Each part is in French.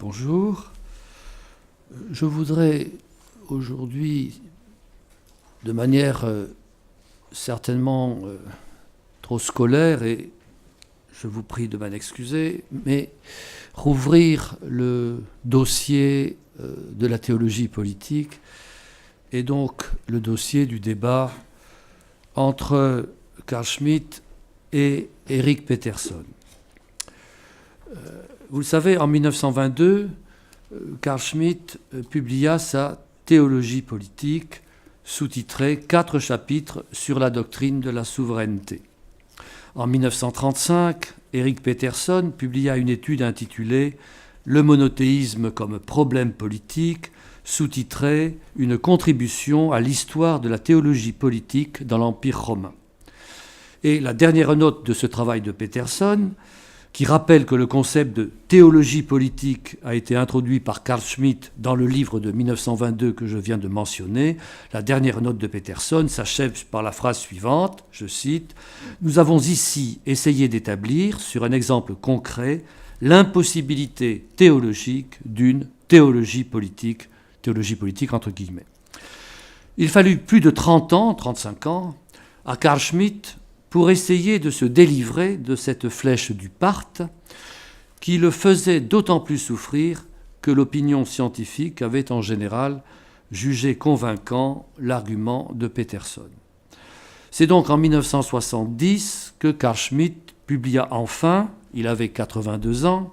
Bonjour. Je voudrais aujourd'hui, de manière certainement trop scolaire, et je vous prie de m'en excuser, mais rouvrir le dossier de la théologie politique et donc le dossier du débat entre Carl Schmitt et Erik Peterson. Vous le savez, en 1922, Carl Schmitt publia sa théologie politique, sous-titrée 4 chapitres sur la doctrine de la souveraineté. En 1935, Erik Peterson publia une étude intitulée Le monothéisme comme problème politique, sous-titrée Une contribution à l'histoire de la théologie politique dans l'Empire romain. Et la dernière note de ce travail de Peterson, qui rappelle que le concept de théologie politique a été introduit par Carl Schmitt dans le livre de 1922 que je viens de mentionner, la dernière note de Peterson s'achève par la phrase suivante, je cite, « Nous avons ici essayé d'établir, sur un exemple concret, l'impossibilité théologique d'une théologie politique entre guillemets. » Il fallut plus de 30 ans, 35 ans, à Carl Schmitt pour essayer de se délivrer de cette flèche du Parthe qui le faisait d'autant plus souffrir que l'opinion scientifique avait en général jugé convaincant l'argument de Peterson. C'est donc en 1970 que Carl Schmitt publia enfin, il avait 82 ans,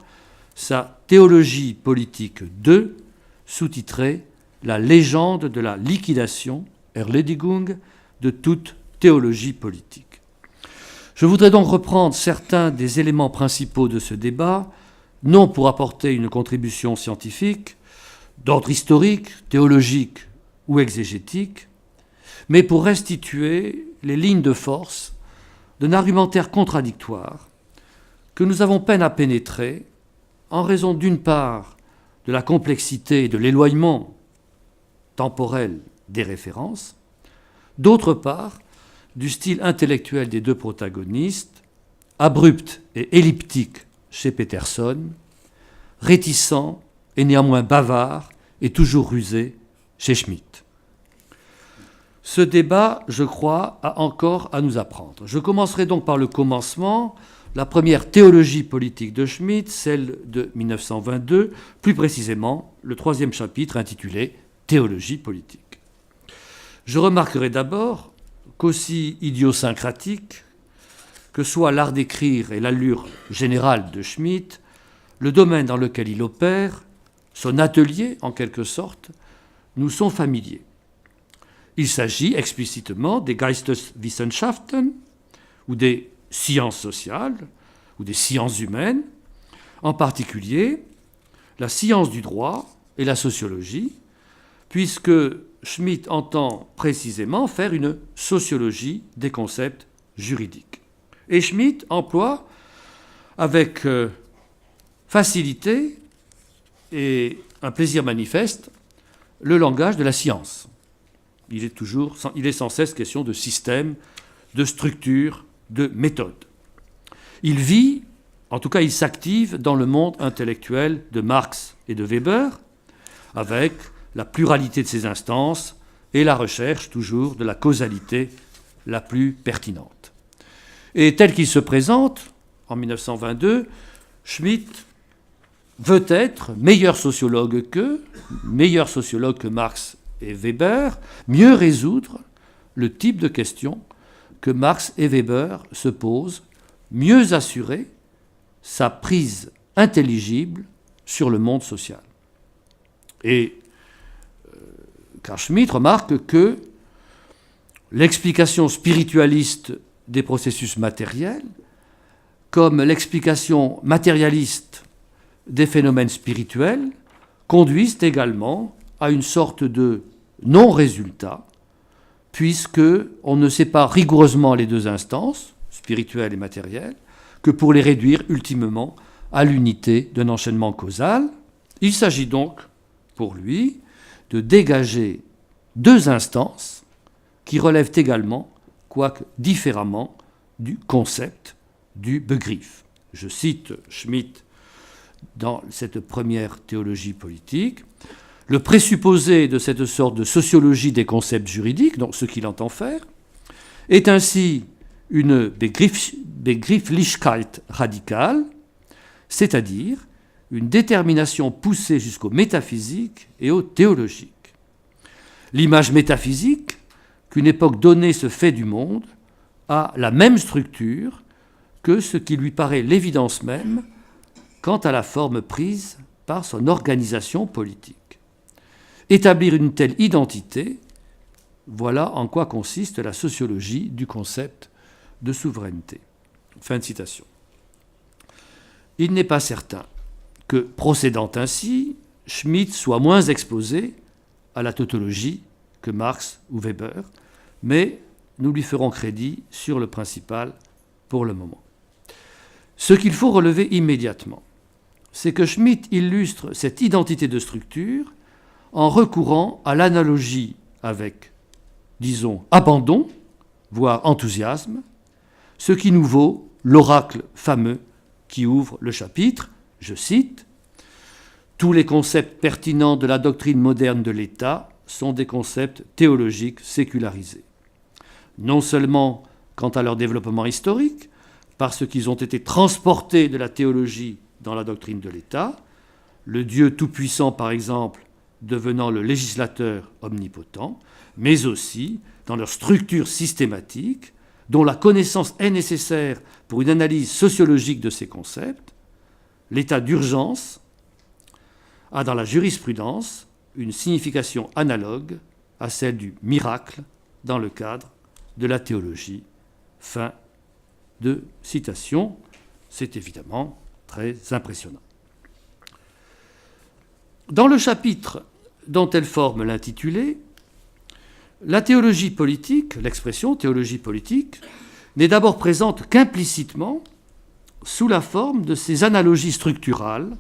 sa Théologie politique 2, sous-titrée La légende de la liquidation, Erledigung, de toute théologie politique. Je voudrais donc reprendre certains des éléments principaux de ce débat, non pour apporter une contribution scientifique, d'ordre historique, théologique ou exégétique, mais pour restituer les lignes de force d'un argumentaire contradictoire que nous avons peine à pénétrer en raison d'une part de la complexité et de l'éloignement temporel des références, d'autre part du style intellectuel des deux protagonistes, abrupt et elliptique chez Peterson, réticent et néanmoins bavard et toujours rusé chez Schmitt. Ce débat, je crois, a encore à nous apprendre. Je commencerai donc par le commencement, la première théologie politique de Schmitt, celle de 1922, plus précisément le 3e chapitre intitulé « Théologie politique ». Je remarquerai d'abord qu'aussi idiosyncratique que soit l'art d'écrire et l'allure générale de Schmitt, le domaine dans lequel il opère, son atelier en quelque sorte, nous sont familiers. Il s'agit explicitement des Geisteswissenschaften, ou des sciences sociales, ou des sciences humaines, en particulier la science du droit et la sociologie, puisque Schmitt entend précisément faire une sociologie des concepts juridiques. Et Schmitt emploie avec facilité et un plaisir manifeste le langage de la science. Il est sans cesse question de système, de structure, de méthode. Il vit, en tout cas il s'active dans le monde intellectuel de Marx et de Weber, avec la pluralité de ses instances et la recherche toujours de la causalité la plus pertinente. Et tel qu'il se présente, en 1922, Schmitt veut être meilleur sociologue que Marx et Weber, mieux résoudre le type de questions que Marx et Weber se posent, mieux assurer sa prise intelligible sur le monde social. Et Carl Schmitt remarque que l'explication spiritualiste des processus matériels, comme l'explication matérialiste des phénomènes spirituels, conduisent également à une sorte de non-résultat, puisqu'on ne sépare rigoureusement les deux instances, spirituelles et matérielles, que pour les réduire ultimement à l'unité d'un enchaînement causal. Il s'agit donc, pour lui, de dégager deux instances qui relèvent également, quoique différemment, du concept du Begriff. Je cite Schmitt dans cette première théologie politique. Le présupposé de cette sorte de sociologie des concepts juridiques, donc ce qu'il entend faire, est ainsi une Begrifflichkeit radicale, c'est-à-dire une détermination poussée jusqu'au métaphysique et au théologique. L'image métaphysique qu'une époque donnée se fait du monde a la même structure que ce qui lui paraît l'évidence même quant à la forme prise par son organisation politique. Établir une telle identité, voilà en quoi consiste la sociologie du concept de souveraineté. Fin de citation. Il n'est pas certain que, procédant ainsi, Schmitt soit moins exposé à la tautologie que Marx ou Weber, mais nous lui ferons crédit sur le principal pour le moment. Ce qu'il faut relever immédiatement, c'est que Schmitt illustre cette identité de structure en recourant à l'analogie avec, disons, abandon, voire enthousiasme, ce qui nous vaut l'oracle fameux qui ouvre le chapitre, je cite, « Tous les concepts pertinents de la doctrine moderne de l'État sont des concepts théologiques sécularisés. Non seulement quant à leur développement historique, parce qu'ils ont été transportés de la théologie dans la doctrine de l'État, le Dieu tout-puissant par exemple devenant le législateur omnipotent, mais aussi dans leur structure systématique, dont la connaissance est nécessaire pour une analyse sociologique de ces concepts, l'état d'urgence a dans la jurisprudence une signification analogue à celle du miracle dans le cadre de la théologie. Fin de citation. C'est évidemment très impressionnant. Dans le chapitre dont elle forme l'intitulé, la théologie politique, l'expression théologie politique, n'est d'abord présente qu'implicitement sous la forme de ces analogies structurales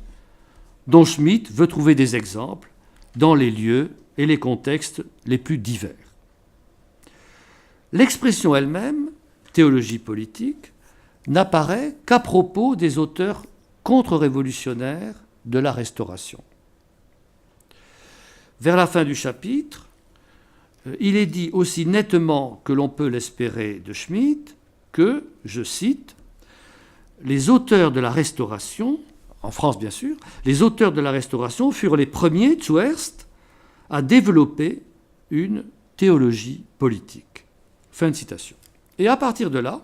dont Schmitt veut trouver des exemples dans les lieux et les contextes les plus divers. L'expression elle-même, théologie politique, n'apparaît qu'à propos des auteurs contre-révolutionnaires de la Restauration. Vers la fin du chapitre, il est dit aussi nettement que l'on peut l'espérer de Schmitt que, je cite, « Les auteurs de la Restauration, en France bien sûr, les auteurs de la Restauration furent les premiers, zuerst, à développer une théologie politique. » Fin de citation. Et à partir de là,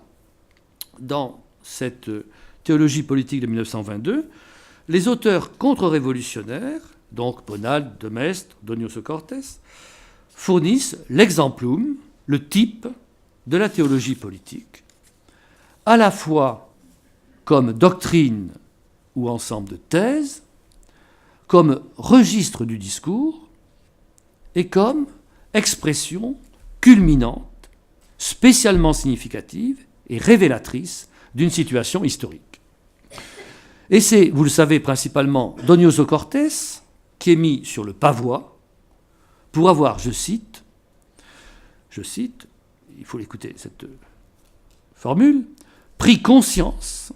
dans cette théologie politique de 1922, les auteurs contre-révolutionnaires, donc Bonald, de Maistre, Donioso Cortés, fournissent l'exemplum, le type de la théologie politique, à la fois comme doctrine ou ensemble de thèses, comme registre du discours et comme expression culminante, spécialement significative et révélatrice d'une situation historique. Et c'est, vous le savez, principalement Donioso Cortés qui est mis sur le pavois pour avoir, je cite, il faut l'écouter cette formule, pris conscience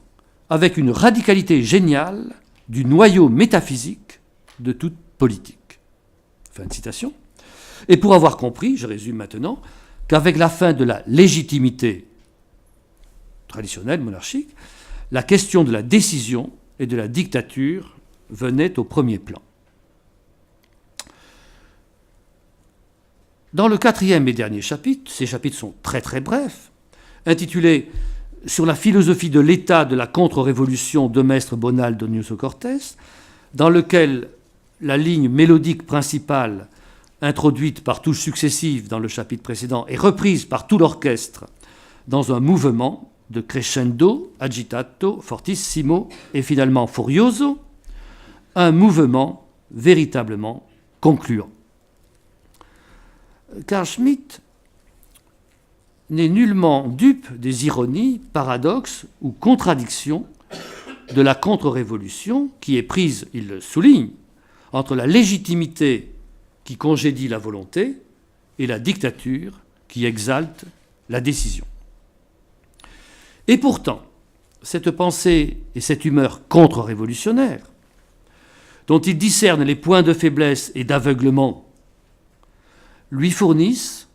avec une radicalité géniale du noyau métaphysique de toute politique. Fin de citation. Et pour avoir compris, je résume maintenant, qu'avec la fin de la légitimité traditionnelle, monarchique, la question de la décision et de la dictature venait au premier plan. Dans le quatrième et dernier chapitre, ces chapitres sont très très brefs, intitulés « Sur la philosophie de l'État de la contre-révolution de Maistre Bonald Donioso Cortés », dans lequel la ligne mélodique principale introduite par touches successives dans le chapitre précédent est reprise par tout l'orchestre dans un mouvement de crescendo, agitato, fortissimo et finalement furioso, un mouvement véritablement concluant. Car Schmitt n'est nullement dupe des ironies, paradoxes ou contradictions de la contre-révolution qui est prise, il le souligne, entre la légitimité qui congédie la volonté et la dictature qui exalte la décision. Et pourtant, cette pensée et cette humeur contre-révolutionnaire dont il discerne les points de faiblesse et d'aveuglement, lui fournissent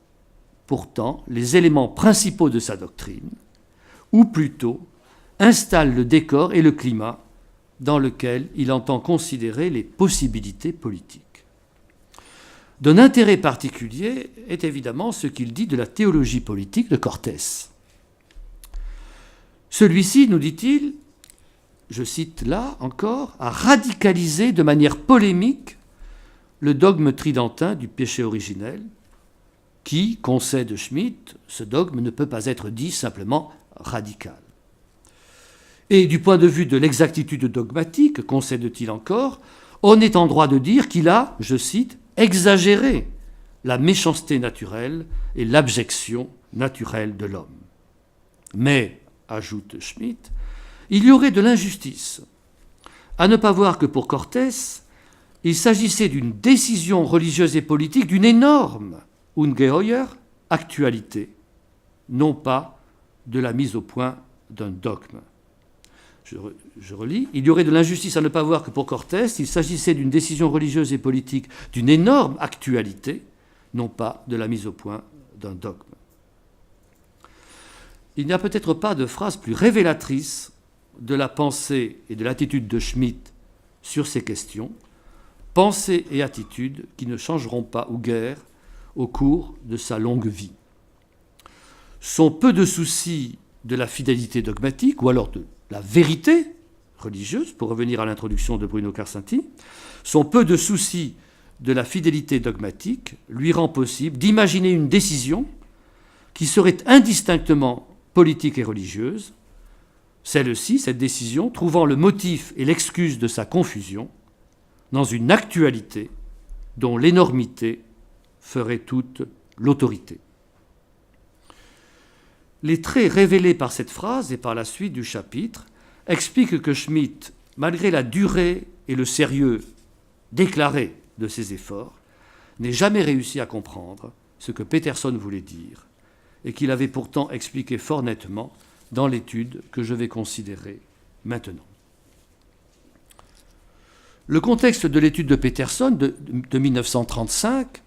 pourtant les éléments principaux de sa doctrine, ou plutôt installent le décor et le climat dans lequel il entend considérer les possibilités politiques. D'un intérêt particulier est évidemment ce qu'il dit de la théologie politique de Cortés. Celui-ci, nous dit-il, je cite là encore, a radicalisé de manière polémique le dogme tridentin du péché originel, qui, concède Schmitt, ce dogme ne peut pas être dit simplement radical. Et du point de vue de l'exactitude dogmatique, concède-t-il encore, on est en droit de dire qu'il a, je cite, exagéré la méchanceté naturelle et l'abjection naturelle de l'homme. Mais, ajoute Schmitt, il y aurait de l'injustice à ne pas voir que pour Cortés, il s'agissait d'une décision religieuse et politique d'une énorme ungeheuer actualité, non pas de la mise au point d'un dogme. Je relis. Il y aurait de l'injustice à ne pas voir que pour Cortés, il s'agissait d'une décision religieuse et politique d'une énorme actualité, non pas de la mise au point d'un dogme. Il n'y a peut-être pas de phrase plus révélatrice de la pensée et de l'attitude de Schmitt sur ces questions, pensée et attitude qui ne changeront pas ou guère au cours de sa longue vie. Son peu de souci de la fidélité dogmatique, ou alors de la vérité religieuse, pour revenir à l'introduction de Bruno Carcinti, son peu de souci de la fidélité dogmatique lui rend possible d'imaginer une décision qui serait indistinctement politique et religieuse, celle-ci, cette décision, trouvant le motif et l'excuse de sa confusion dans une actualité dont l'énormité ferait toute l'autorité. Les traits révélés par cette phrase et par la suite du chapitre expliquent que Schmitt, malgré la durée et le sérieux déclaré de ses efforts, n'ait jamais réussi à comprendre ce que Peterson voulait dire et qu'il avait pourtant expliqué fort nettement dans l'étude que je vais considérer maintenant. Le contexte de l'étude de Peterson de 1935,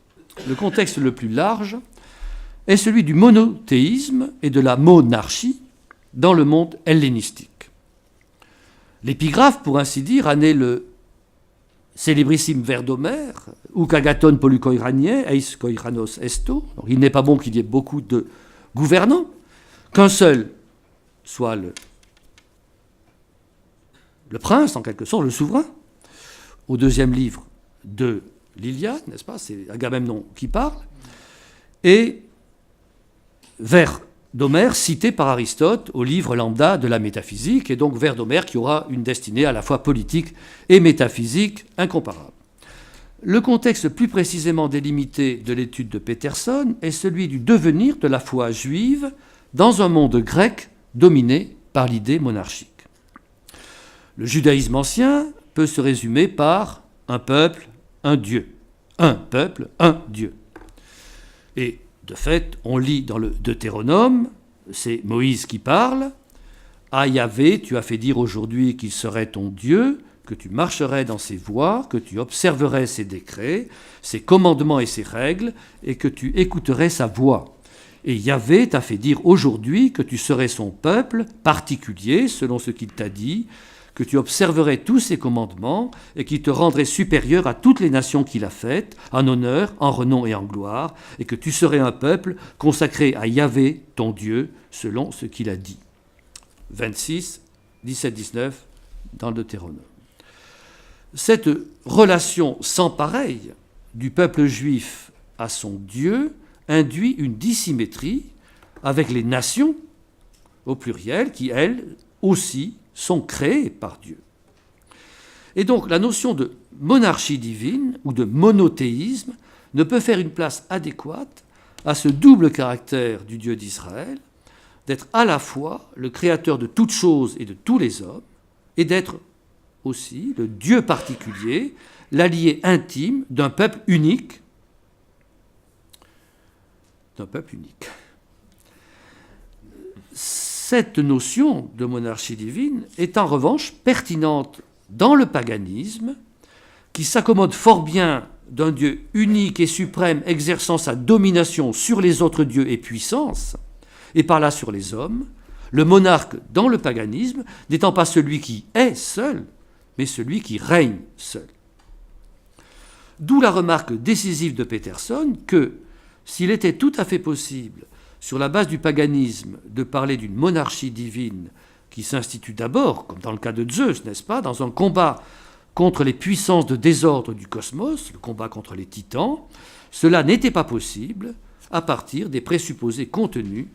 le contexte le plus large, est celui du monothéisme et de la monarchie dans le monde hellénistique. L'épigraphe, pour ainsi dire, a né le célébrissime vers d'Homère, «Uk agathon polykoiraniae, eis koiranos esto». Il n'est pas bon qu'il y ait beaucoup de gouvernants, qu'un seul soit le prince, en quelque sorte, le souverain. Au deuxième livre de l'Iliade, n'est-ce pas, c'est Agamemnon qui parle, et vers d'Homère cité par Aristote au livre lambda de la métaphysique, et donc vers d'Homère qui aura une destinée à la fois politique et métaphysique incomparable. Le contexte plus précisément délimité de l'étude de Peterson est celui du devenir de la foi juive dans un monde grec dominé par l'idée monarchique. Le judaïsme ancien peut se résumer par un peuple, un Dieu. Un peuple, un Dieu. Et de fait, on lit dans le Deutéronome, c'est Moïse qui parle, « À Yahvé, tu as fait dire aujourd'hui qu'il serait ton Dieu, que tu marcherais dans ses voies, que tu observerais ses décrets, ses commandements et ses règles, et que tu écouterais sa voix. Et Yahvé t'a fait dire aujourd'hui que tu serais son peuple particulier, selon ce qu'il t'a dit, que tu observerais tous ses commandements et qui te rendrait supérieur à toutes les nations qu'il a faites, en honneur, en renom et en gloire, et que tu serais un peuple consacré à Yahvé, ton Dieu, selon ce qu'il a dit. » 26, 17-19, dans le Deutéronome. Cette relation sans pareille du peuple juif à son Dieu induit une dissymétrie avec les nations, au pluriel, qui, elles aussi, sont créées par Dieu. Et donc la notion de monarchie divine ou de monothéisme ne peut faire une place adéquate à ce double caractère du Dieu d'Israël, d'être à la fois le créateur de toutes choses et de tous les hommes, et d'être aussi le Dieu particulier, l'allié intime d'un peuple unique. Cette notion de monarchie divine est en revanche pertinente dans le paganisme qui s'accommode fort bien d'un Dieu unique et suprême exerçant sa domination sur les autres dieux et puissances, et par là sur les hommes, le monarque dans le paganisme n'étant pas celui qui est seul, mais celui qui règne seul. D'où la remarque décisive de Peterson que, s'il était tout à fait possible, sur la base du paganisme, de parler d'une monarchie divine qui s'institue d'abord, comme dans le cas de Zeus, n'est-ce pas, dans un combat contre les puissances de désordre du cosmos, le combat contre les titans, cela n'était pas possible à partir des présupposés contenus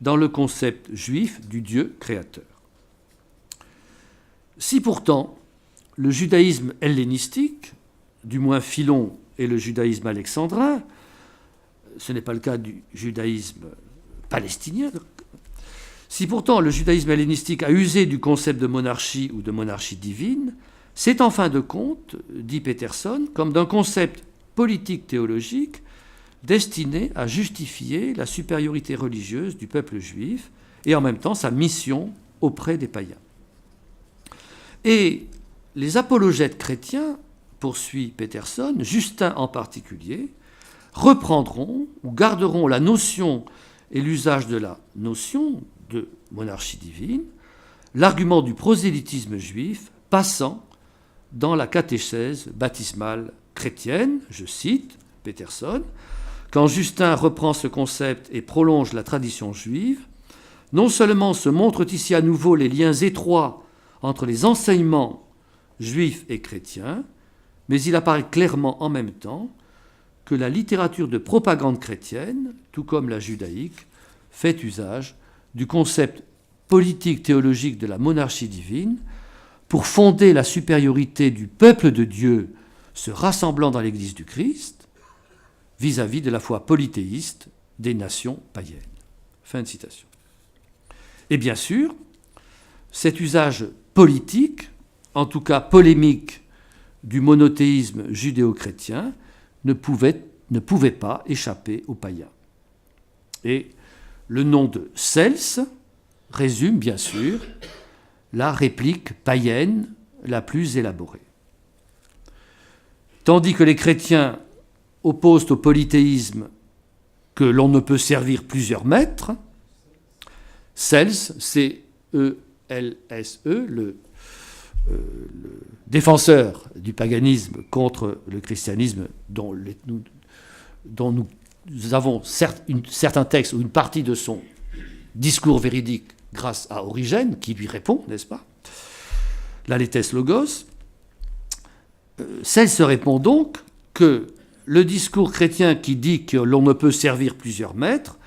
dans le concept juif du Dieu créateur. Si pourtant le judaïsme hellénistique, du moins Philon et le judaïsme alexandrin, ce n'est pas le cas du judaïsme palestinien, si pourtant le judaïsme hellénistique a usé du concept de monarchie ou de monarchie divine, c'est en fin de compte, dit Peterson, comme d'un concept politique-théologique destiné à justifier la supériorité religieuse du peuple juif et en même temps sa mission auprès des païens. Et les apologètes chrétiens, poursuit Peterson, Justin en particulier, reprendront ou garderont la notion et l'usage de la notion de monarchie divine, l'argument du prosélytisme juif passant dans la catéchèse baptismale chrétienne, je cite Peterson, quand Justin reprend ce concept et prolonge la tradition juive, non seulement se montrent ici à nouveau les liens étroits entre les enseignements juifs et chrétiens, mais il apparaît clairement en même temps que la littérature de propagande chrétienne, tout comme la judaïque, fait usage du concept politique théologique de la monarchie divine pour fonder la supériorité du peuple de Dieu se rassemblant dans l'Église du Christ vis-à-vis de la foi polythéiste des nations païennes. Fin de citation. Et bien sûr, cet usage politique, en tout cas polémique, du monothéisme judéo-chrétien ne pouvait pas échapper aux païens. Et le nom de Cels résume bien sûr la réplique païenne la plus élaborée. Tandis que les chrétiens opposent au polythéisme que l'on ne peut servir plusieurs maîtres, Cels, C-E-L-S-E, le défenseur du paganisme contre le christianisme, dont nous avons certains textes ou une partie de son discours véridique grâce à Origène, qui lui répond, n'est-ce pas, la Léthès Logos, Cels se répond donc que le discours chrétien qui dit que l'on ne peut servir plusieurs maîtres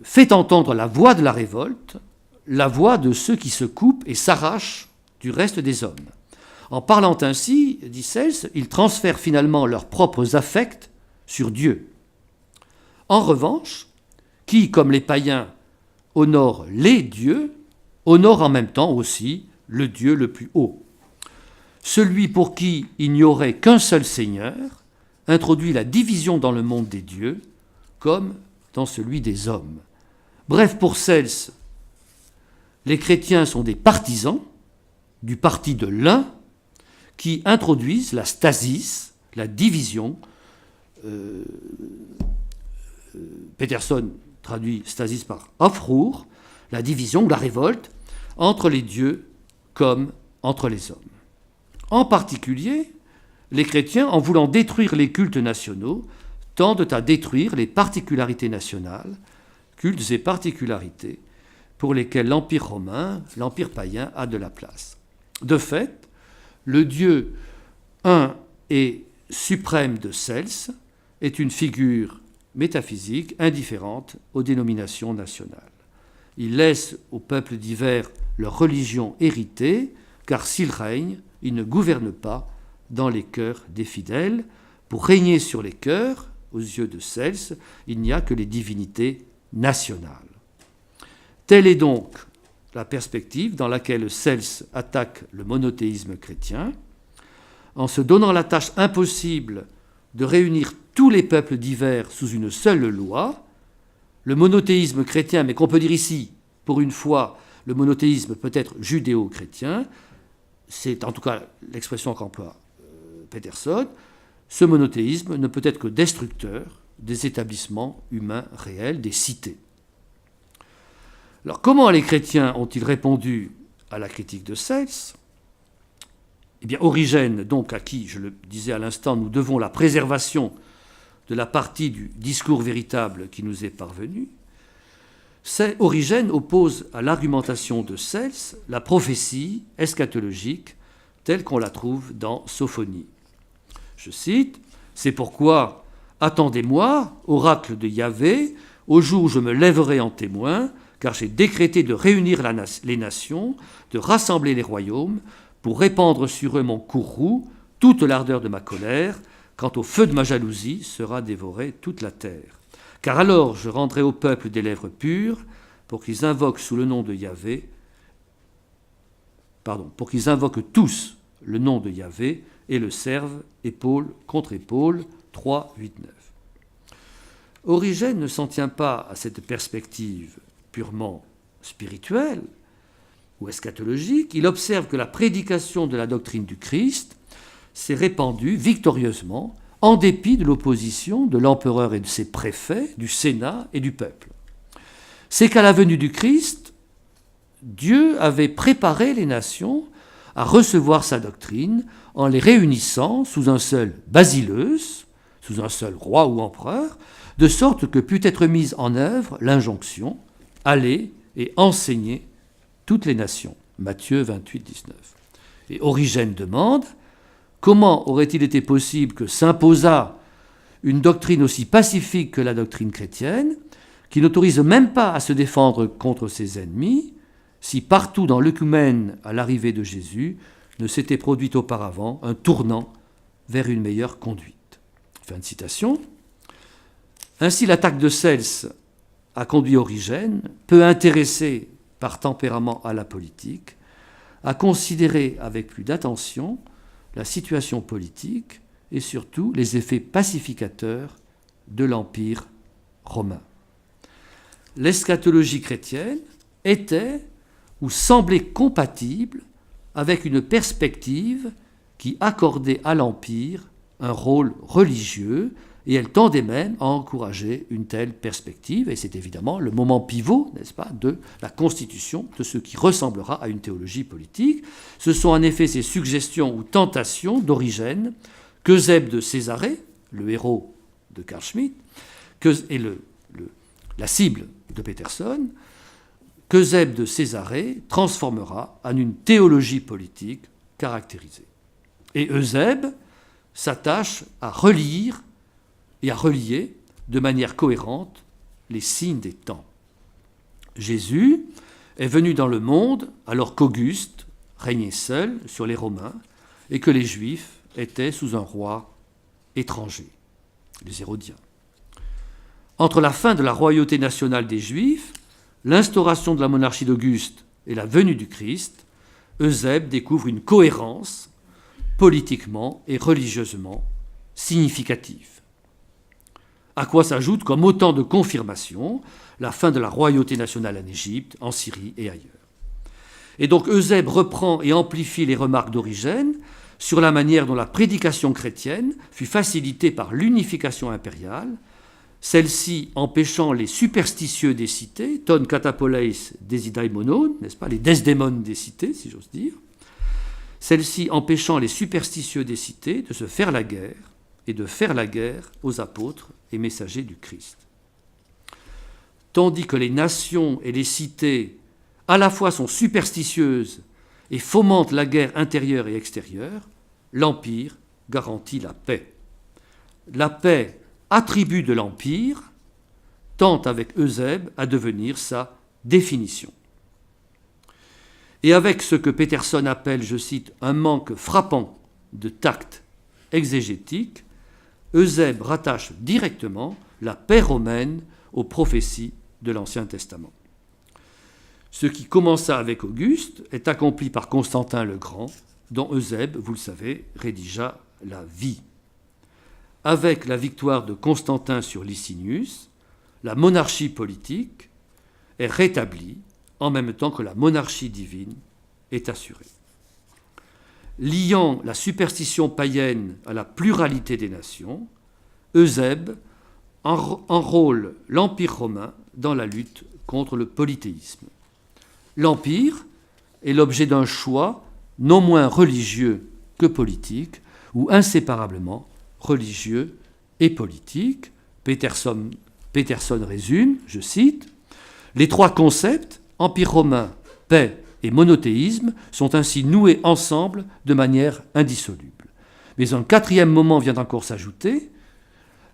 fait entendre la voix de la révolte, la voix de ceux qui se coupent et s'arrachent du reste des hommes. En parlant ainsi, dit Cels, ils transfèrent finalement leurs propres affects sur Dieu. En revanche, qui, comme les païens, honore les dieux, honore en même temps aussi le Dieu le plus haut. Celui pour qui il n'y aurait qu'un seul Seigneur introduit la division dans le monde des dieux comme dans celui des hommes. Bref, pour Cels, les chrétiens sont des partisans du parti de l'un qui introduisent la stasis, la division. Peterson traduit stasis par Aufruhr, la division, la révolte, entre les dieux comme entre les hommes. En particulier, les chrétiens, en voulant détruire les cultes nationaux, tendent à détruire les particularités nationales, cultes et particularités, pour lesquels l'Empire romain, l'Empire païen, a de la place. De fait, le Dieu un et suprême de Cels est une figure métaphysique indifférente aux dénominations nationales. Il laisse aux peuples divers leur religion héritée, car s'il règne, il ne gouverne pas dans les cœurs des fidèles. Pour régner sur les cœurs, aux yeux de Cels, il n'y a que les divinités nationales. Telle est donc la perspective dans laquelle Cels attaque le monothéisme chrétien, en se donnant la tâche impossible de réunir tous les peuples divers sous une seule loi. Le monothéisme chrétien, mais qu'on peut dire ici, pour une fois, le monothéisme peut être judéo-chrétien, c'est en tout cas l'expression qu'emploie Peterson, ce monothéisme ne peut être que destructeur des établissements humains réels, des cités. Alors comment les chrétiens ont-ils répondu à la critique de Sels ? Eh bien, Origène, donc à qui, je le disais à l'instant, nous devons la préservation de la partie du discours véritable qui nous est parvenu, Origène oppose à l'argumentation de Sels la prophétie eschatologique telle qu'on la trouve dans Sophonie. Je cite, « C'est pourquoi, attendez-moi, oracle de Yahvé, au jour où je me lèverai en témoin, car j'ai décrété de réunir les nations, de rassembler les royaumes, pour répandre sur eux mon courroux, toute l'ardeur de ma colère, quand au feu de ma jalousie sera dévorée toute la terre. Car alors je rendrai au peuple des lèvres pures, pour qu'ils invoquent sous le nom de Yahvé, pour qu'ils invoquent tous le nom de Yahvé et le servent épaule contre épaule. 3, 8, 9. Origène ne s'en tient pas à cette perspective purement spirituelle ou eschatologique. Il observe que la prédication de la doctrine du Christ s'est répandue victorieusement en dépit de l'opposition de l'empereur et de ses préfets, du Sénat et du peuple. C'est qu'à la venue du Christ, Dieu avait préparé les nations à recevoir sa doctrine en les réunissant sous un seul basileus, sous un seul roi ou empereur, de sorte que put être mise en œuvre l'injonction « Allez et enseignez toutes les nations ». Matthieu 28, 19. Et Origène demande « Comment aurait-il été possible que s'imposât une doctrine aussi pacifique que la doctrine chrétienne, qui n'autorise même pas à se défendre contre ses ennemis, si partout dans l'œcumène à l'arrivée de Jésus ne s'était produit auparavant un tournant vers une meilleure conduite ». Fin de citation. Ainsi, l'attaque de Sels a conduit Origène, peu intéressé par tempérament à la politique, à considérer avec plus d'attention la situation politique et surtout les effets pacificateurs de l'Empire romain. L'eschatologie chrétienne était ou semblait compatible avec une perspective qui accordait à l'Empire un rôle religieux, et elle tendait même à encourager une telle perspective, et c'est évidemment le moment pivot, n'est-ce pas, de la constitution de ce qui ressemblera à une théologie politique. Ce sont en effet ces suggestions ou tentations d'Origène qu'Eusèbe de Césarée, le héros de Carl Schmitt, et la cible de Peterson, qu'Eusèbe de Césarée transformera en une théologie politique caractérisée. Et Eusèbe s'attache à relire et à relier de manière cohérente les signes des temps. Jésus est venu dans le monde alors qu'Auguste régnait seul sur les Romains et que les Juifs étaient sous un roi étranger, les Hérodiens. Entre la fin de la royauté nationale des Juifs, l'instauration de la monarchie d'Auguste et la venue du Christ, Eusèbe découvre une cohérence politiquement et religieusement significative. À quoi s'ajoute, comme autant de confirmations, la fin de la royauté nationale en Égypte, en Syrie et ailleurs. Et donc Eusèbe reprend et amplifie les remarques d'Origène sur la manière dont la prédication chrétienne fut facilitée par l'unification impériale, celle-ci empêchant les superstitieux des cités, ton katapoleis desidaimonon, n'est-ce pas, les desdémones des cités, si j'ose dire, celle-ci empêchant les superstitieux des cités de se faire la guerre et de faire la guerre aux apôtres et messagers du Christ. Tandis que les nations et les cités à la fois sont superstitieuses et fomentent la guerre intérieure et extérieure, l'Empire garantit la paix. La paix, attribut de l'Empire, tend avec Eusèbe à devenir sa définition. Et avec ce que Peterson appelle, je cite, un manque frappant de tact exégétique, Eusèbe rattache directement la paix romaine aux prophéties de l'Ancien Testament. Ce qui commença avec Auguste est accompli par Constantin le Grand, dont Eusèbe, vous le savez, rédigea la vie. Avec la victoire de Constantin sur Licinius, la monarchie politique est rétablie en même temps que la monarchie divine est assurée. liant la superstition païenne à la pluralité des nations, Eusèbe enrôle l'Empire romain dans la lutte contre le polythéisme. L'Empire est l'objet d'un choix non moins religieux que politique, ou inséparablement religieux et politique. Peterson résume, je cite, « Les trois concepts, empire romain, paix et monothéisme, sont ainsi noués ensemble de manière indissoluble. Mais un quatrième moment vient encore s'ajouter,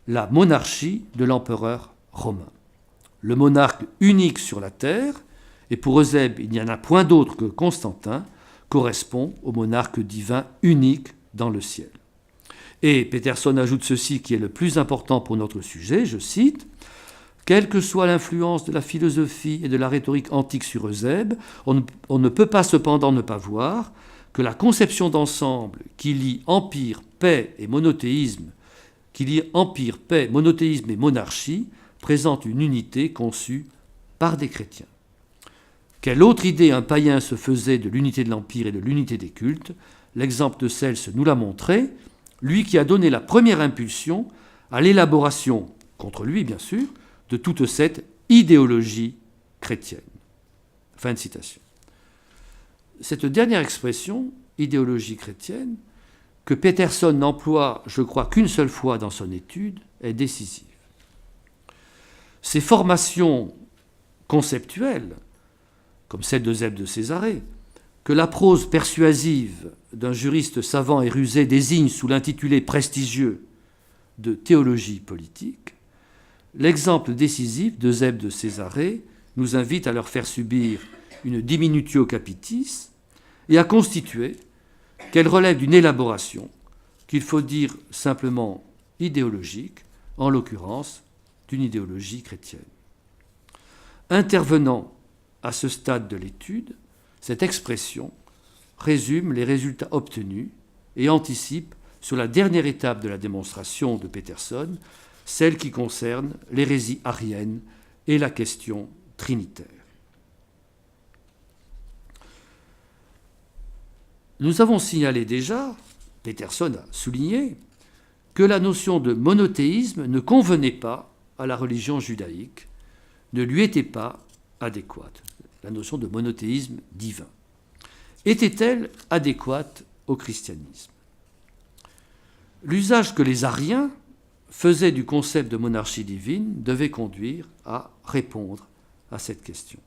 la monarchie de l'empereur romain. Le monarque unique sur la terre, et pour Eusèbe il n'y en a point d'autre que Constantin, correspond au monarque divin unique dans le ciel. » Et Peterson ajoute ceci qui est le plus important pour notre sujet, je cite, « Quelle que soit l'influence de la philosophie et de la rhétorique antique sur Eusèbe, on ne peut pas cependant ne pas voir que la conception d'ensemble qui lie empire, paix et monothéisme, et monarchie, présente une unité conçue par des chrétiens. Quelle autre idée un païen se faisait de l'unité de l'empire et de l'unité des cultes? L'exemple de Cels nous l'a montré, lui qui a donné la première impulsion à l'élaboration, contre lui bien sûr, de toute cette idéologie chrétienne. » Fin de citation. Cette dernière expression, idéologie chrétienne, que Peterson n'emploie, je crois, qu'une seule fois dans son étude, est décisive. Ces formations conceptuelles, comme celle d'Eusèbe de Césarée, que la prose persuasive d'un juriste savant et rusé désigne sous l'intitulé prestigieux de théologie politique, l'exemple décisif d'Eusèbe de Césarée nous invite à leur faire subir une diminutio capitis et à constituer qu'elle relève d'une élaboration qu'il faut dire simplement idéologique, en l'occurrence d'une idéologie chrétienne. Intervenant à ce stade de l'étude, cette expression résume les résultats obtenus et anticipe sur la dernière étape de la démonstration de Peterson, celle qui concerne l'hérésie arienne et la question trinitaire. Nous avons signalé déjà, Peterson a souligné, que la notion de monothéisme ne convenait pas à la religion judaïque, ne lui était pas adéquate. La notion de monothéisme divin. Était-elle adéquate au christianisme? L'usage que les ariens faisaient du concept de monarchie divine devait conduire à répondre à cette question.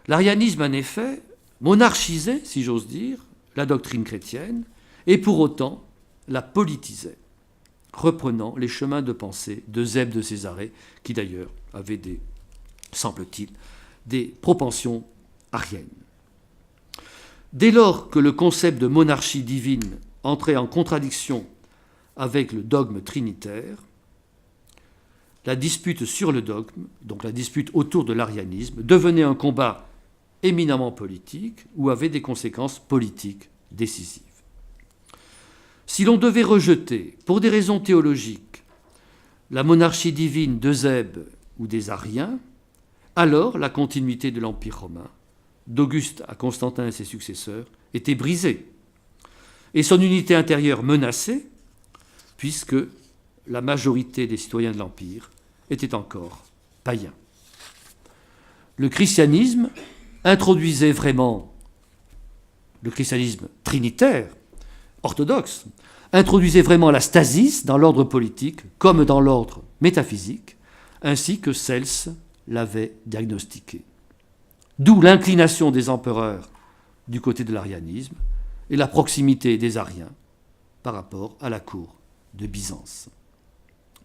L'arianisme, en effet, monarchisait, si j'ose dire, la doctrine chrétienne, et pour autant la politisait, reprenant les chemins de pensée d'Eusèbe de Césarée, qui d'ailleurs avait semble-t-il, des propensions ariennes. Dès lors que le concept de monarchie divine entrait en contradiction avec le dogme trinitaire, la dispute sur le dogme, donc la dispute autour de l'arianisme, devenait un combat éminemment politique ou avait des conséquences politiques décisives. Si l'on devait rejeter, pour des raisons théologiques, la monarchie divine d'Eusèbe ou des Ariens, alors la continuité de l'Empire romain, d'Auguste à Constantin et ses successeurs, était brisée, et son unité intérieure menacée, puisque la majorité des citoyens de l'Empire étaient encore païens. Le christianisme introduisait vraiment, le christianisme trinitaire, orthodoxe, introduisait vraiment la stasis dans l'ordre politique comme dans l'ordre métaphysique, ainsi que Cels l'avait diagnostiqué. D'où l'inclination des empereurs du côté de l'arianisme et la proximité des Ariens par rapport à la cour de Byzance.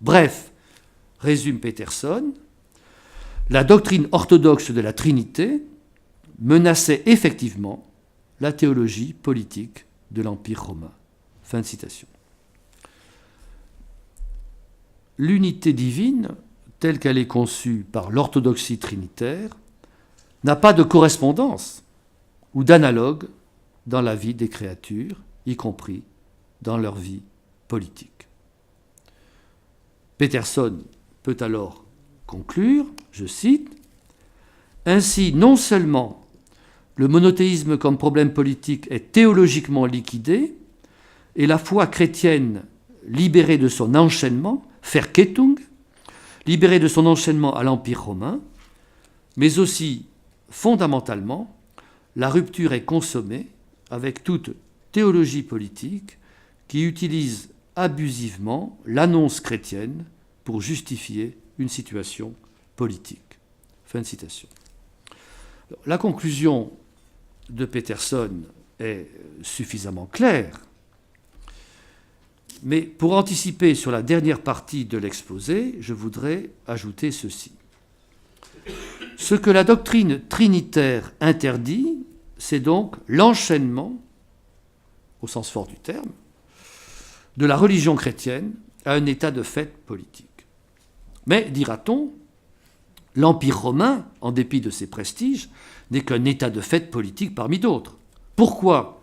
Bref, résume Peterson, la doctrine orthodoxe de la Trinité menaçait effectivement la théologie politique de l'Empire romain. Fin de citation. L'unité divine, telle qu'elle est conçue par l'orthodoxie trinitaire, n'a pas de correspondance ou d'analogue dans la vie des créatures, y compris dans leur vie politique. Peterson peut alors conclure, je cite, « Ainsi, non seulement le monothéisme comme problème politique est théologiquement liquidé et la foi chrétienne libérée de son enchaînement, Verkettung, libérée de son enchaînement à l'Empire romain, mais aussi, fondamentalement, la rupture est consommée avec toute théologie politique qui utilise abusivement l'annonce chrétienne pour justifier une situation politique. Fin de citation. La conclusion de Peterson est suffisamment claire, mais pour anticiper sur la dernière partie de l'exposé, je voudrais ajouter ceci. Ce que la doctrine trinitaire interdit, c'est donc l'enchaînement, au sens fort du terme, de la religion chrétienne à un état de fait politique. Mais, dira-t-on, l'Empire romain, en dépit de ses prestiges, n'est qu'un état de fait politique parmi d'autres. Pourquoi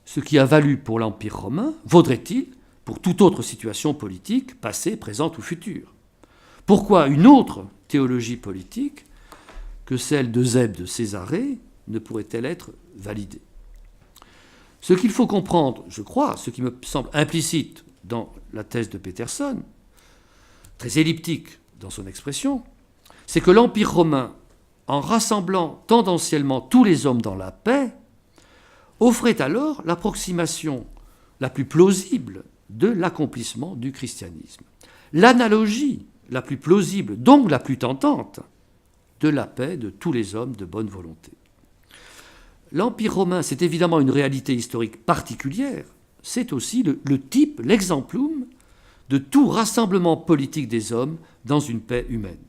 ce qui a valu pour l'Empire romain vaudrait-il pour toute autre situation politique, passée, présente ou future? Pourquoi une autre théologie politique que celle d'Eusèbe de Césarée ne pourrait-elle être validée? Ce qu'il faut comprendre, je crois, ce qui me semble implicite dans la thèse de Peterson, très elliptique dans son expression, c'est que l'Empire romain, en rassemblant tendanciellement tous les hommes dans la paix, offrait alors l'approximation la plus plausible de l'accomplissement du christianisme. L'analogie la plus plausible, donc la plus tentante, de la paix de tous les hommes de bonne volonté. L'Empire romain, c'est évidemment une réalité historique particulière, c'est aussi le type, l'exemplum de tout rassemblement politique des hommes dans une paix humaine.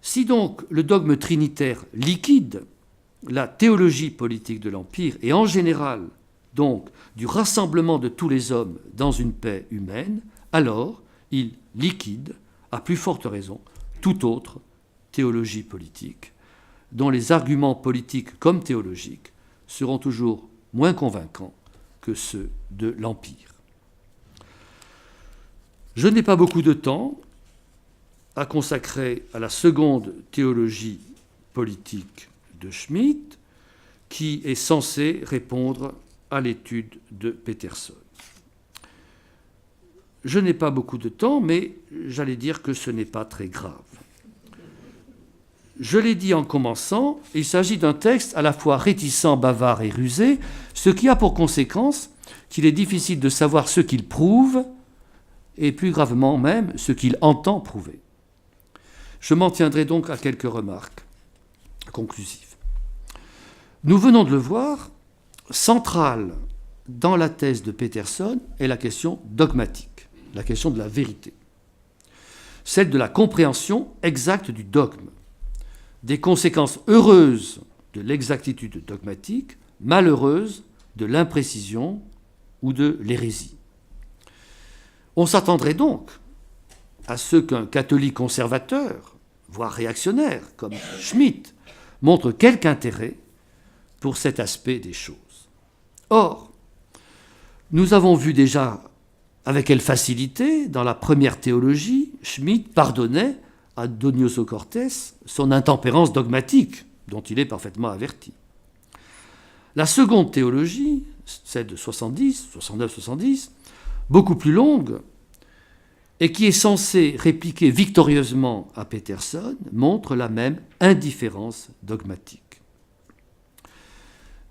Si donc le dogme trinitaire liquide la théologie politique de l'Empire et en général donc du rassemblement de tous les hommes dans une paix humaine, alors il liquide, à plus forte raison, toute autre théologie politique, dont les arguments politiques comme théologiques seront toujours moins convaincants que ceux de l'Empire. Je n'ai pas beaucoup de temps à consacrer à la seconde théologie politique de Schmitt, qui est censée répondre à l'étude de Peterson. Je n'ai pas beaucoup de temps, mais j'allais dire que ce n'est pas très grave. Je l'ai dit en commençant, il s'agit d'un texte à la fois réticent, bavard et rusé, ce qui a pour conséquence qu'il est difficile de savoir ce qu'il prouve, et plus gravement même ce qu'il entend prouver. Je m'en tiendrai donc à quelques remarques conclusives. Nous venons de le voir, centrale dans la thèse de Peterson est la question dogmatique, la question de la vérité, celle de la compréhension exacte du dogme, des conséquences heureuses de l'exactitude dogmatique, malheureuses de l'imprécision ou de l'hérésie. On s'attendrait donc à ce qu'un catholique conservateur, voire réactionnaire, comme Schmitt, montre quelque intérêt pour cet aspect des choses. Or, nous avons vu déjà avec quelle facilité, dans la première théologie, Schmitt pardonnait à Donoso Cortés son intempérance dogmatique, dont il est parfaitement averti. La seconde théologie, celle de 69-70, beaucoup plus longue, et qui est censée répliquer victorieusement à Peterson, montre la même indifférence dogmatique.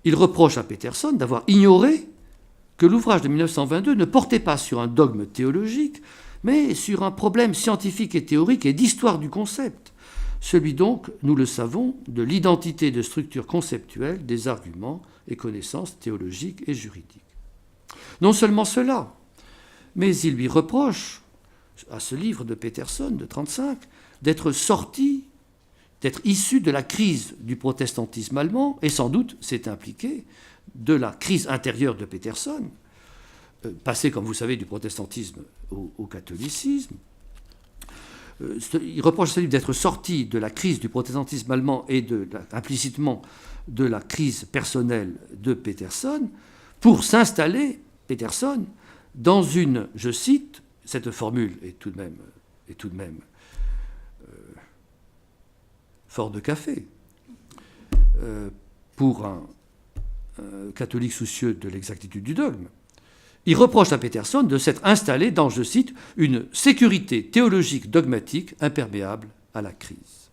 Il reproche à Peterson d'avoir ignoré que l'ouvrage de 1922 ne portait pas sur un dogme théologique, mais sur un problème scientifique et théorique et d'histoire du concept, celui donc, nous le savons, de l'identité de structure conceptuelle des arguments et connaissances théologiques et juridiques. Non seulement cela, mais il lui reproche, à ce livre de Peterson de 1935, d'être issu de la crise du protestantisme allemand, et sans doute s'est impliqué de la crise intérieure de Peterson, passé, comme vous savez, du protestantisme au catholicisme. Il reproche à ce livre d'être sorti de la crise du protestantisme allemand et implicitement de la crise personnelle de Peterson pour s'installer, Peterson, dans une, je cite, cette formule est tout de même fort de café, pour un catholique soucieux de l'exactitude du dogme. Il reproche à Peterson de s'être installé dans, je cite, une sécurité théologique dogmatique imperméable à la crise.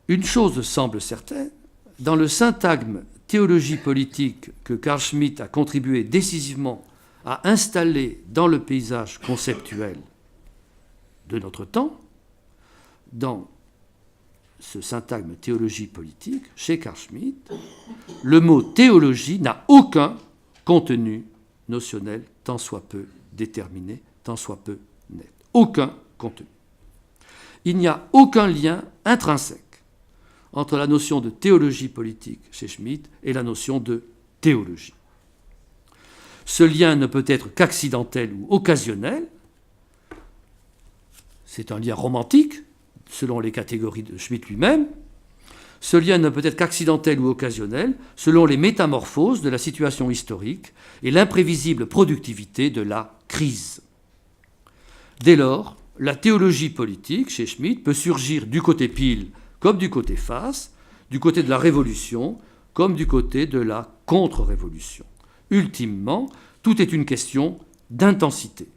Une chose semble certaine, dans le syntagme théologie politique que Carl Schmitt a contribué décisivement à installer dans le paysage conceptuel de notre temps, dans ce syntagme théologie politique, chez Carl Schmitt, le mot théologie n'a aucun contenu notionnel, tant soit peu déterminé, tant soit peu net. Aucun contenu. Il n'y a aucun lien intrinsèque entre la notion de théologie politique chez Schmitt et la notion de théologie. Ce lien ne peut être qu'accidentel ou occasionnel. C'est un lien romantique, selon les catégories de Schmitt lui-même. Ce lien ne peut être qu'accidentel ou occasionnel, selon les métamorphoses de la situation historique et l'imprévisible productivité de la crise. Dès lors, la théologie politique, chez Schmitt, peut surgir du côté pile comme du côté face, du côté de la révolution comme du côté de la contre-révolution. Ultimement, tout est une question d'intensité.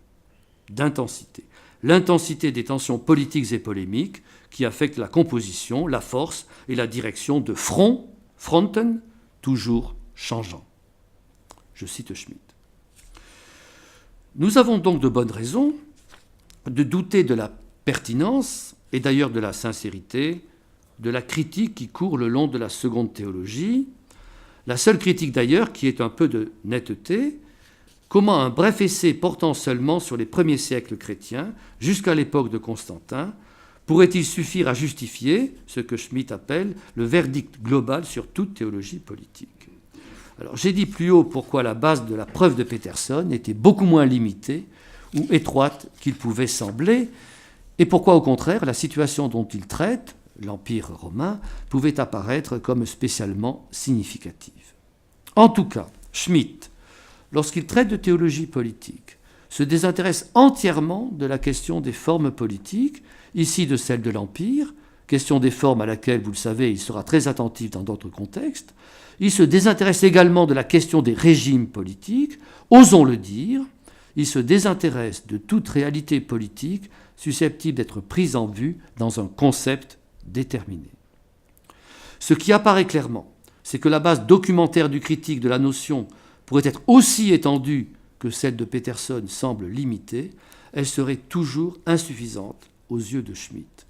L'intensité des tensions politiques et polémiques qui affectent la composition, la force et la direction de fronten, toujours changeants. Je cite Schmitt. Nous avons donc de bonnes raisons de douter de la pertinence et d'ailleurs de la sincérité de la critique qui court le long de la seconde théologie, la seule critique d'ailleurs qui est un peu de netteté. Comment un bref essai portant seulement sur les premiers siècles chrétiens, jusqu'à l'époque de Constantin, pourrait-il suffire à justifier ce que Schmitt appelle le verdict global sur toute théologie politique? Alors, j'ai dit plus haut pourquoi la base de la preuve de Peterson était beaucoup moins limitée ou étroite qu'il pouvait sembler, et pourquoi au contraire la situation dont il traite, l'Empire romain, pouvait apparaître comme spécialement significative. En tout cas, Schmitt, lorsqu'il traite de théologie politique, se désintéresse entièrement de la question des formes politiques, ici de celle de l'Empire, question des formes à laquelle, vous le savez, il sera très attentif dans d'autres contextes. Il se désintéresse également de la question des régimes politiques. Osons le dire, il se désintéresse de toute réalité politique susceptible d'être prise en vue dans un concept déterminé. Ce qui apparaît clairement, c'est que la base documentaire du critique de la notion pourrait être aussi étendue que celle de Peterson semble limitée, elle serait toujours insuffisante aux yeux de Schmitt.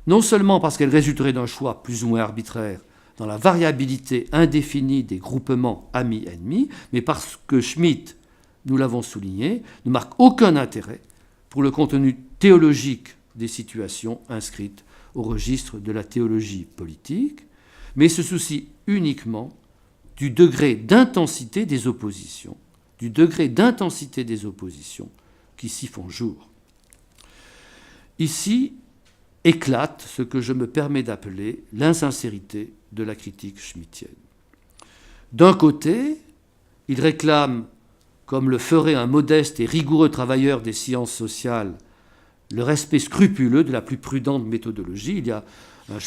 Non seulement parce qu'elle résulterait d'un choix plus ou moins arbitraire dans la variabilité indéfinie des groupements amis-ennemis, mais parce que Schmitt, nous l'avons souligné, ne marque aucun intérêt pour le contenu théologique des situations inscrites au registre de la théologie politique, mais se soucie uniquement du degré d'intensité des oppositions, qui s'y font jour. Ici éclate ce que je me permets d'appeler l'insincérité de la critique schmittienne. D'un côté, il réclame, comme le ferait un modeste et rigoureux travailleur des sciences sociales, le respect scrupuleux de la plus prudente méthodologie. Il y a un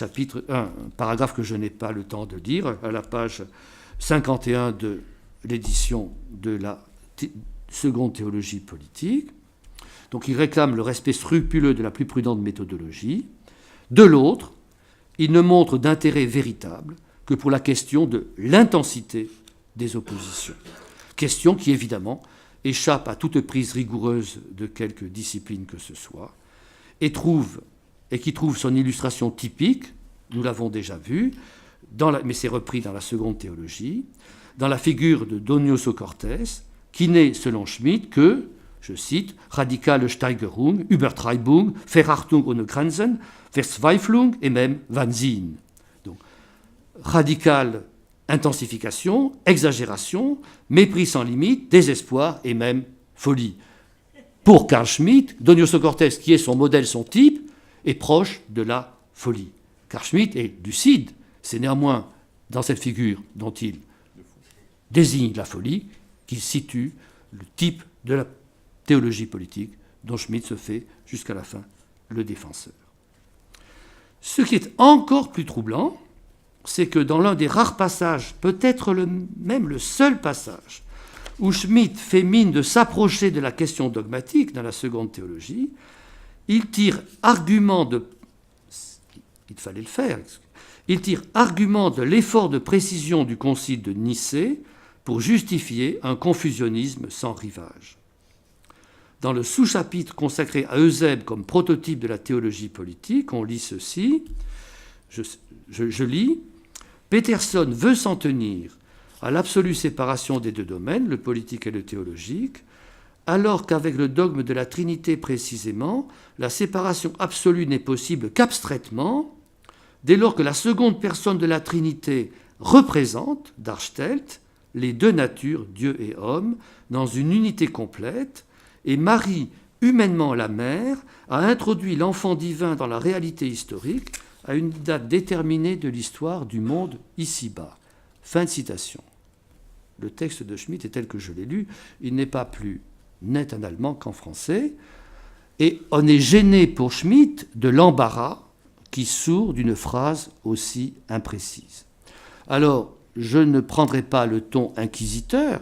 paragraphe que je n'ai pas le temps de lire, à la page 51 de l'édition de la seconde théologie politique. Donc il réclame le respect scrupuleux de la plus prudente méthodologie. De l'autre, il ne montre d'intérêt véritable que pour la question de l'intensité des oppositions. Question qui, évidemment, échappe à toute prise rigoureuse de quelque discipline que ce soit, et qui trouve son illustration typique, nous l'avons déjà vu, mais c'est repris dans la seconde théologie, dans la figure de Donioso Cortés, qui n'est, selon Schmitt, que, je cite, radikale Steigerung, Übertreibung, Verachtung ohne Grenzen, Verzweiflung et même Wahnsinn. Donc, radicale intensification, exagération, mépris sans limite, désespoir et même folie. Pour Carl Schmitt, Donioso Cortés, qui est son modèle, son type, est proche de la folie. Carl Schmitt est lucide, c'est néanmoins dans cette figure dont il désigne la folie qu'il situe le type de la théologie politique dont Schmitt se fait jusqu'à la fin le défenseur. Ce qui est encore plus troublant, c'est que dans l'un des rares passages, peut-être même le seul passage, où Schmitt fait mine de s'approcher de la question dogmatique dans la seconde théologie, il tire argument de... Il fallait le faire. Il tire argument de l'effort de précision du concile de Nicée pour justifier un confusionnisme sans rivage. Dans le sous-chapitre consacré à Eusèbe comme prototype de la théologie politique, on lit ceci, je lis, « Peterson veut s'en tenir à l'absolue séparation des deux domaines, le politique et le théologique, alors qu'avec le dogme de la Trinité précisément, la séparation absolue n'est possible qu'abstraitement, dès lors que la seconde personne de la Trinité représente, darstellt, les deux natures, Dieu et homme, dans une unité complète, et Marie, humainement la mère, a introduit l'enfant divin dans la réalité historique à une date déterminée de l'histoire du monde ici-bas. » Fin de citation. Le texte de Schmitt est tel que je l'ai lu, il n'est pas plus net en allemand qu'en français, et on est gêné pour Schmitt de l'embarras qui sourd d'une phrase aussi imprécise. Alors, je ne prendrai pas le ton inquisiteur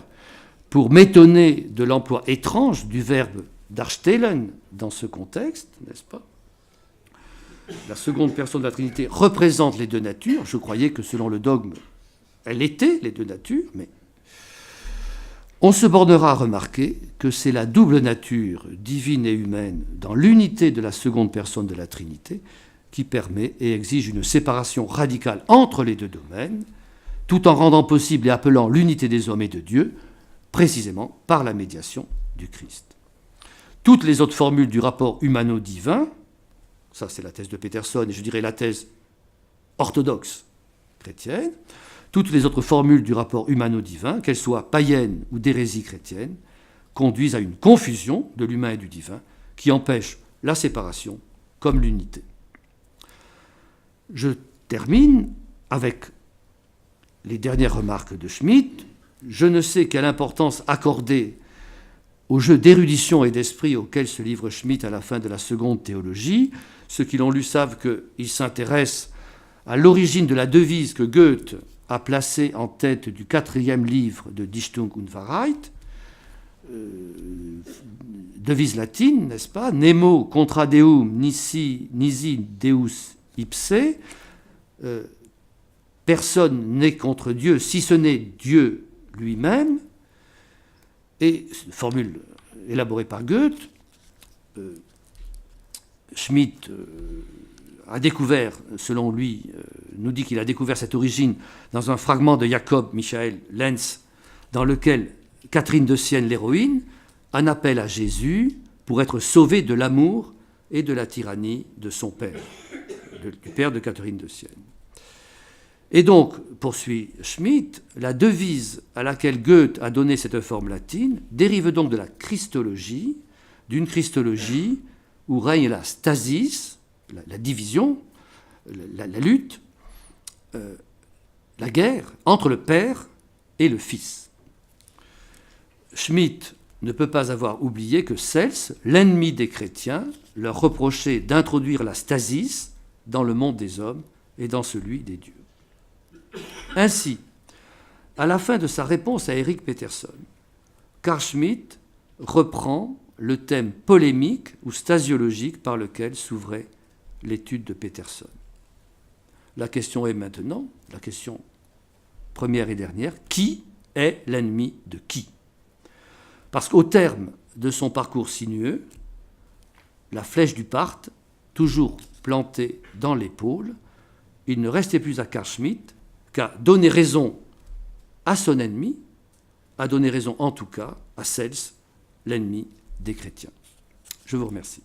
pour m'étonner de l'emploi étrange du verbe darstellen dans ce contexte, n'est-ce pas ? La seconde personne de la Trinité représente les deux natures. Je croyais que selon le dogme, elle était les deux natures, mais on se bornera à remarquer que c'est la double nature divine et humaine dans l'unité de la seconde personne de la Trinité qui permet et exige une séparation radicale entre les deux domaines, tout en rendant possible et appelant l'unité des hommes et de Dieu, précisément par la médiation du Christ. Toutes les autres formules du rapport humano-divin, ça c'est la thèse de Peterson et je dirais la thèse orthodoxe chrétienne, toutes les autres formules du rapport humano-divin, qu'elles soient païennes ou d'hérésie chrétienne, conduisent à une confusion de l'humain et du divin qui empêche la séparation comme l'unité. Je termine avec les dernières remarques de Schmitt. Je ne sais quelle importance accorder au jeu d'érudition et d'esprit auquel se livre Schmitt à la fin de la seconde théologie. Ceux qui l'ont lu savent qu'il s'intéresse à l'origine de la devise que Goethe a placée en tête du 4e livre de Dichtung und Wahrheit, devise latine, n'est-ce pas ? Nemo contra Deum nisi Deus ipse. Personne n'est contre Dieu si ce n'est Dieu lui-même. Et formule élaborée par Goethe, Schmitt a découvert, selon lui, nous dit qu'il a découvert cette origine dans un fragment de Jacob Michael Lenz, dans lequel Catherine de Sienne, l'héroïne, en appelle à Jésus pour être sauvée de l'amour et de la tyrannie de son père, du père de Catherine de Sienne. Et donc, poursuit Schmitt, la devise à laquelle Goethe a donné cette forme latine dérive donc de la Christologie, d'une Christologie où règne la stasis, la division, la lutte, la guerre entre le Père et le Fils. Schmitt ne peut pas avoir oublié que Cels, l'ennemi des chrétiens, leur reprochait d'introduire la stasis dans le monde des hommes et dans celui des dieux. Ainsi, à la fin de sa réponse à Eric Peterson, Carl Schmitt reprend le thème polémique ou stasiologique par lequel s'ouvrait l'étude de Peterson. La question est maintenant, la question première et dernière, qui est l'ennemi de qui ? Parce qu'au terme de son parcours sinueux, la flèche du Parthe, toujours plantée dans l'épaule, il ne restait plus à Carl Schmitt qu'à donner raison à son ennemi, à donner raison en tout cas à Cels, l'ennemi des chrétiens. Je vous remercie.